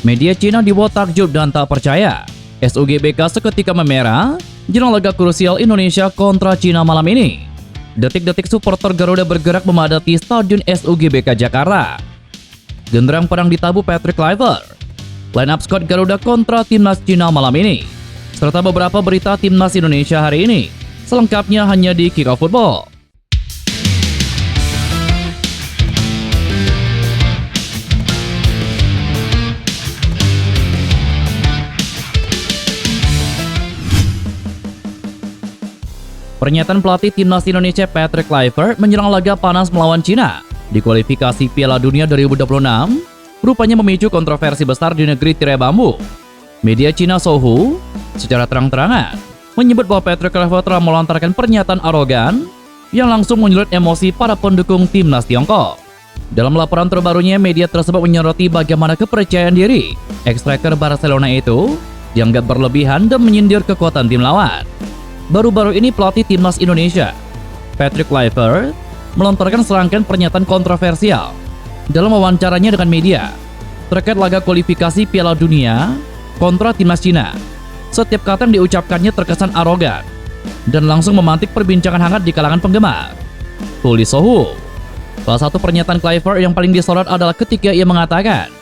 Media Cina dibuat takjub dan tak percaya. SUGBK seketika memerah jelang laga krusial Indonesia kontra Cina malam ini. Detik-detik supporter Garuda bergerak memadati Stadion SUGBK Jakarta. Genderang perang ditabuh Patrick Kluivert. Line up squad Garuda kontra timnas Cina malam ini, serta beberapa berita timnas Indonesia hari ini. Selengkapnya hanya di Kick Off Football. Pernyataan pelatih timnas Indonesia Patrick Kluivert menjelang laga panas melawan Cina di kualifikasi Piala Dunia 2026 rupanya memicu kontroversi besar di negeri tirai bambu. Media Cina Sohu secara terang-terangan menyebut bahwa Patrick Kluivert telah melontarkan pernyataan arogan yang langsung menyulut emosi para pendukung timnas Tiongkok. Dalam laporan terbarunya, media tersebut menyoroti bagaimana kepercayaan diri ex-striker Barcelona itu dianggap berlebihan dan menyindir kekuatan tim lawan. Baru-baru ini pelatih timnas Indonesia, Patrick Kluivert, melontarkan serangkaian pernyataan kontroversial dalam wawancaranya dengan media terkait laga kualifikasi Piala Dunia kontra timnas Cina. Setiap kata yang diucapkannya terkesan arogan dan langsung memantik perbincangan hangat di kalangan penggemar. Tulis Sohu. Salah satu pernyataan Kluivert yang paling disorot adalah ketika ia mengatakan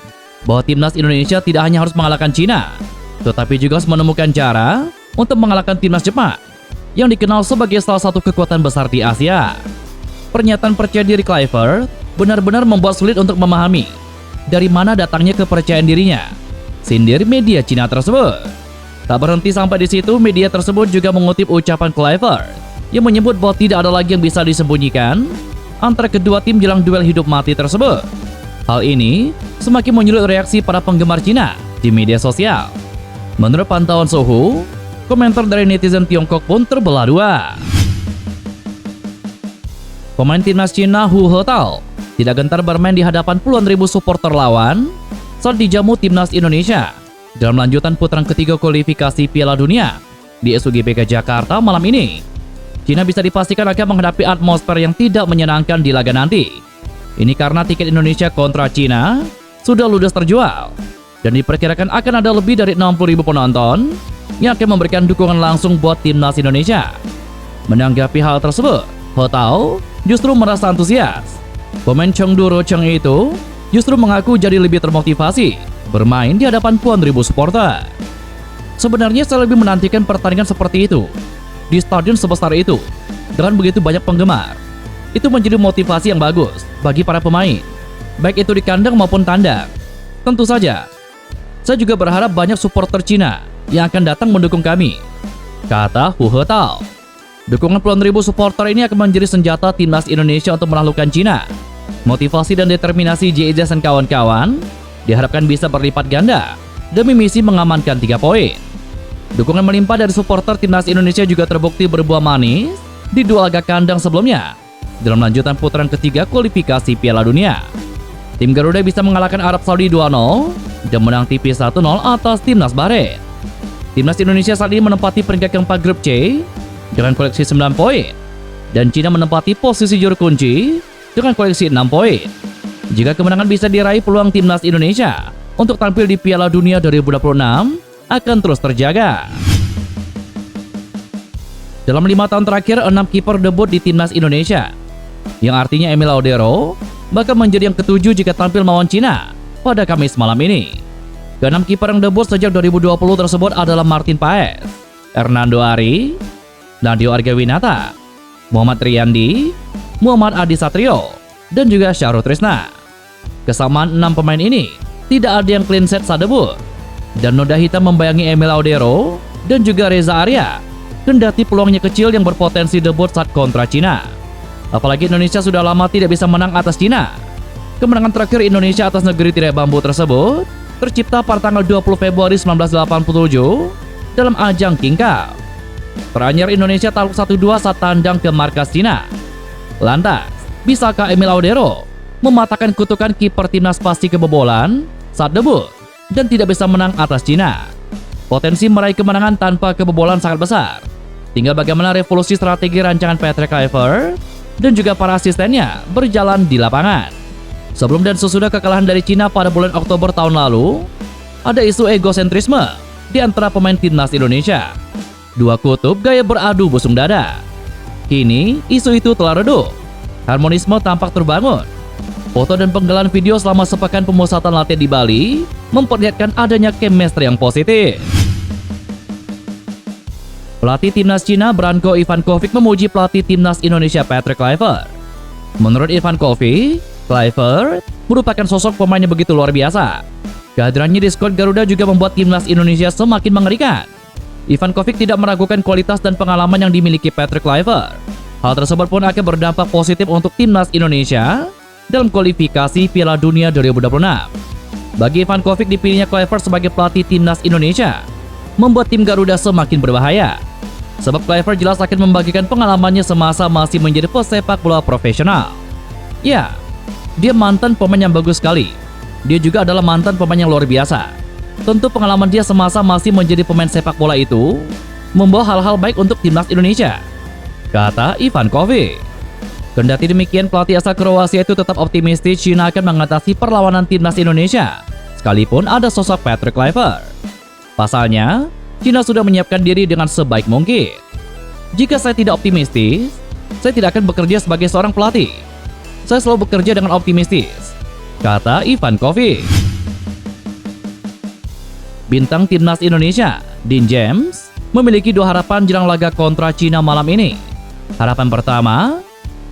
bahwa timnas Indonesia tidak hanya harus mengalahkan Cina, tetapi juga harus menemukan cara untuk mengalahkan timnas Jepang yang dikenal sebagai salah satu kekuatan besar di Asia. Pernyataan percaya diri Kluivert benar-benar membuat sulit untuk memahami dari mana datangnya kepercayaan dirinya, sindir media Cina tersebut. Tak berhenti sampai di situ, media tersebut juga mengutip ucapan Kluivert yang menyebut bahwa tidak ada lagi yang bisa disembunyikan antara kedua tim jelang duel hidup mati tersebut. Hal ini semakin menyulut reaksi para penggemar Cina di media sosial. Menurut pantauan Sohu, komentar dari netizen Tiongkok pun terbelah dua. Pemain timnas Cina Hu Hetao tidak gentar bermain di hadapan puluhan ribu supporter lawan saat dijamu timnas Indonesia dalam lanjutan putaran ketiga kualifikasi Piala Dunia di SUGBK Jakarta malam ini. Cina bisa dipastikan akan menghadapi atmosfer yang tidak menyenangkan di laga nanti. Ini karena tiket Indonesia kontra Cina sudah ludes terjual dan diperkirakan akan ada lebih dari 60.000 penonton yang akan memberikan dukungan langsung buat timnas Indonesia. Menanggapi hal tersebut, Hetao justru merasa antusias. Pemain Chengdu Rocheng itu justru mengaku jadi lebih termotivasi bermain di hadapan puluhan ribu supporter. Sebenarnya saya lebih menantikan pertandingan seperti itu di stadion sebesar itu dengan begitu banyak penggemar. Itu menjadi motivasi yang bagus bagi para pemain, baik itu di kandang maupun tandang. Tentu saja, saya juga berharap banyak supporter Cina yang akan datang mendukung kami, kata Hu Hetao. Dukungan puluhan ribu supporter ini akan menjadi senjata timnas Indonesia untuk menaklukkan Cina. Motivasi dan determinasi JIJ dan kawan-kawan diharapkan bisa berlipat ganda demi misi mengamankan 3 poin. Dukungan melimpah dari supporter timnas Indonesia juga terbukti berbuah manis di dua laga kandang sebelumnya dalam lanjutan putaran ketiga kualifikasi Piala Dunia. Tim Garuda bisa mengalahkan Arab Saudi 2-0 dan menang tipis 1-0 atas timnas Bahrain. Timnas Indonesia saat ini menempati peringkat keempat grup C dengan koleksi 9 poin dan Cina menempati posisi juru kunci dengan koleksi 6 poin. Jika kemenangan bisa diraih, peluang timnas Indonesia untuk tampil di Piala Dunia 2026 akan terus terjaga. Dalam 5 tahun terakhir, 6 kiper debut di timnas Indonesia, yang artinya Emil Laudero bakal menjadi yang ketujuh jika tampil melawan Cina pada Kamis malam ini. Ke-6 kiper yang debut sejak 2020 tersebut adalah Martin Paes, Hernando Ari, Nadio Argawinata, Muhammad Riyandi, Muhammad Adi Satrio, dan juga Syahrul Trisna. Kesamaan 6 pemain ini tidak ada yang clean set saat debut, dan noda hitam membayangi Emil Laudero dan juga Reza Arya, kendati peluangnya kecil yang berpotensi debut saat kontra Cina. Apalagi Indonesia sudah lama tidak bisa menang atas Cina. Kemenangan terakhir Indonesia atas negeri tirai bambu tersebut tercipta pada tanggal 20 Februari 1987 dalam ajang King Cup. Teranyar Indonesia takluk 1-2 saat tandang ke markas Cina. Lantas, bisakah Emil Audero mematahkan kutukan kiper timnas pasti kebobolan saat debut dan tidak bisa menang atas Cina? Potensi meraih kemenangan tanpa kebobolan sangat besar. Tinggal bagaimana revolusi strategi rancangan Patrick Kluivert dan juga para asistennya berjalan di lapangan. Sebelum dan sesudah kekalahan dari Cina pada bulan Oktober tahun lalu, ada isu egosentrisme di antara pemain timnas Indonesia. Dua kutub gaya beradu busung dada. Kini, isu itu telah redup. Harmonisme tampak terbangun. Foto dan penggalan video selama sepekan pemusatan latihan di Bali memperlihatkan adanya chemistry yang positif. Pelatih timnas Cina Branko Ivankovic memuji pelatih timnas Indonesia Patrick Kluivert. Menurut Ivankovic, Kluivert merupakan sosok pemain yang begitu luar biasa. Kehadirannya di skuad Garuda juga membuat timnas Indonesia semakin mengerikan. Ivankovic tidak meragukan kualitas dan pengalaman yang dimiliki Patrick Kluivert. Hal tersebut pun akan berdampak positif untuk timnas Indonesia dalam kualifikasi Piala Dunia 2026. Bagi Ivankovic, dipilihnya Kluivert sebagai pelatih timnas Indonesia membuat tim Garuda semakin berbahaya. Sebab Kluivert jelas akan membagikan pengalamannya semasa masih menjadi pesepak bola profesional. Ya, dia mantan pemain yang bagus sekali. Dia juga adalah mantan pemain yang luar biasa. Tentu pengalaman dia semasa masih menjadi pemain sepak bola itu membawa hal-hal baik untuk timnas Indonesia, kata Ivankovic. Kendati demikian, pelatih asal Kroasia itu tetap optimistis Cina akan mengatasi perlawanan timnas Indonesia, sekalipun ada sosok Patrick Kluivert. Pasalnya, Cina sudah menyiapkan diri dengan sebaik mungkin. Jika saya tidak optimistis, saya tidak akan bekerja sebagai seorang pelatih. Saya selalu bekerja dengan optimistis, kata Ivankovic. Bintang timnas Indonesia, Dean James, memiliki dua harapan jelang laga kontra Cina malam ini. Harapan pertama,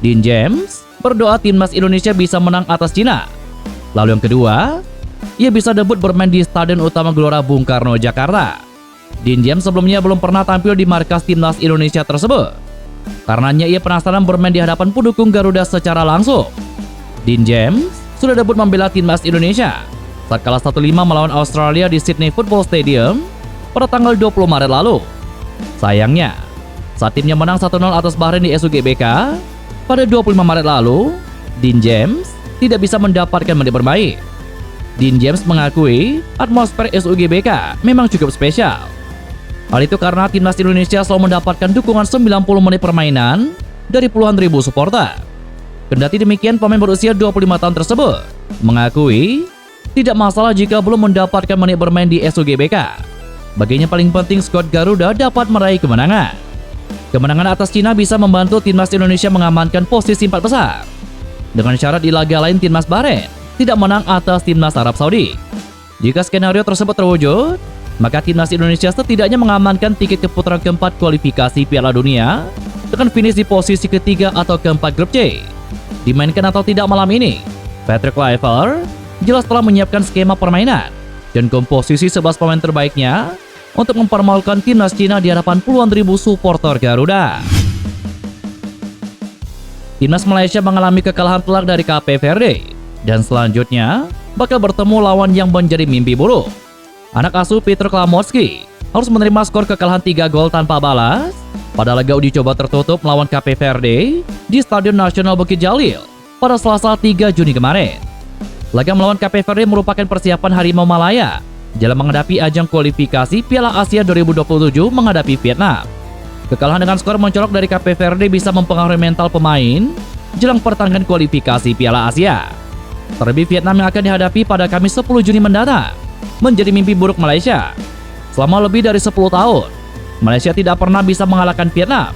Dean James berdoa timnas Indonesia bisa menang atas Cina. Lalu yang kedua, ia bisa debut bermain di Stadion Utama Gelora Bung Karno, Jakarta. Dean James sebelumnya belum pernah tampil di markas timnas Indonesia tersebut. Karenanya ia penasaran bermain di hadapan pendukung Garuda secara langsung. Dean James sudah debut membela timnas Indonesia saat kalah 1-5 melawan Australia di Sydney Football Stadium pada tanggal 20 Maret lalu. Sayangnya, saat timnya menang 1-0 atas Bahrain di SUGBK pada 25 Maret lalu, Dean James tidak bisa mendapatkan menit bermain. Dean James mengakui atmosfer SUGBK memang cukup spesial. Hal itu karena timnas Indonesia selalu mendapatkan dukungan 90 menit permainan dari puluhan ribu supporter. Kendati demikian, pemain berusia 25 tahun tersebut mengakui tidak masalah jika belum mendapatkan menit bermain di SUGBK. Baginya paling penting skuad Garuda dapat meraih kemenangan. Kemenangan atas Cina bisa membantu timnas Indonesia mengamankan posisi 4 besar. Dengan syarat di laga lain timnas Bahrain tidak menang atas timnas Arab Saudi. Jika skenario tersebut terwujud, maka timnas Indonesia setidaknya mengamankan tiket ke putaran keempat kualifikasi Piala Dunia dengan finish di posisi ketiga atau keempat grup C. Dimainkan atau tidak malam ini, Patrick Kluivert jelas telah menyiapkan skema permainan dan komposisi 11 pemain terbaiknya untuk mempermalukan timnas Cina di hadapan puluhan ribu supporter Garuda. Timnas Malaysia mengalami kekalahan telak dari Cape Verde dan selanjutnya bakal bertemu lawan yang menjadi mimpi buruk. Anak asuh Peter Klamotski harus menerima skor kekalahan 3 gol tanpa balas pada laga uji coba tertutup melawan Cape Verde di Stadion Nasional Bukit Jalil pada Selasa 3 Juni kemarin. Laga melawan Cape Verde merupakan persiapan Harimau Malaya dalam menghadapi ajang kualifikasi Piala Asia 2027 menghadapi Vietnam. Kekalahan dengan skor mencolok dari Cape Verde bisa mempengaruhi mental pemain jelang pertandingan kualifikasi Piala Asia. Terlebih Vietnam yang akan dihadapi pada Kamis 10 Juni mendatang menjadi mimpi buruk Malaysia. Selama lebih dari 10 tahun, Malaysia tidak pernah bisa mengalahkan Vietnam.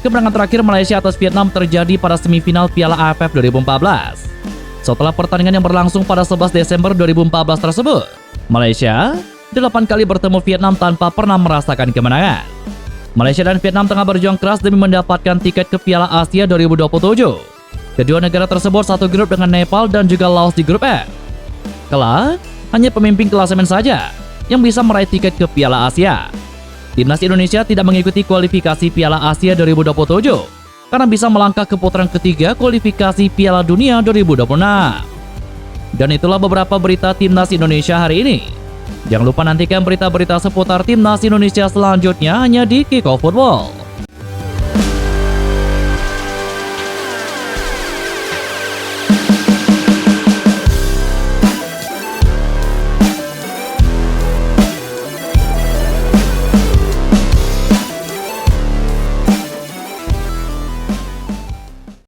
Kemenangan terakhir Malaysia atas Vietnam terjadi pada semifinal Piala AFF 2014. Setelah pertandingan yang berlangsung pada 11 Desember 2014 tersebut, Malaysia 8 kali bertemu Vietnam tanpa pernah merasakan kemenangan. Malaysia dan Vietnam tengah berjuang keras demi mendapatkan tiket ke Piala Asia 2027. Kedua negara tersebut satu grup dengan Nepal dan juga Laos di grup F. Kelak, hanya pemimpin klasemen saja yang bisa meraih tiket ke Piala Asia. Timnas Indonesia tidak mengikuti kualifikasi Piala Asia 2027 karena bisa melangkah ke putaran ketiga kualifikasi Piala Dunia 2026. Dan itulah beberapa berita Timnas Indonesia hari ini. Jangan lupa nantikan berita-berita seputar timnas Indonesia selanjutnya hanya di Kickoff Football.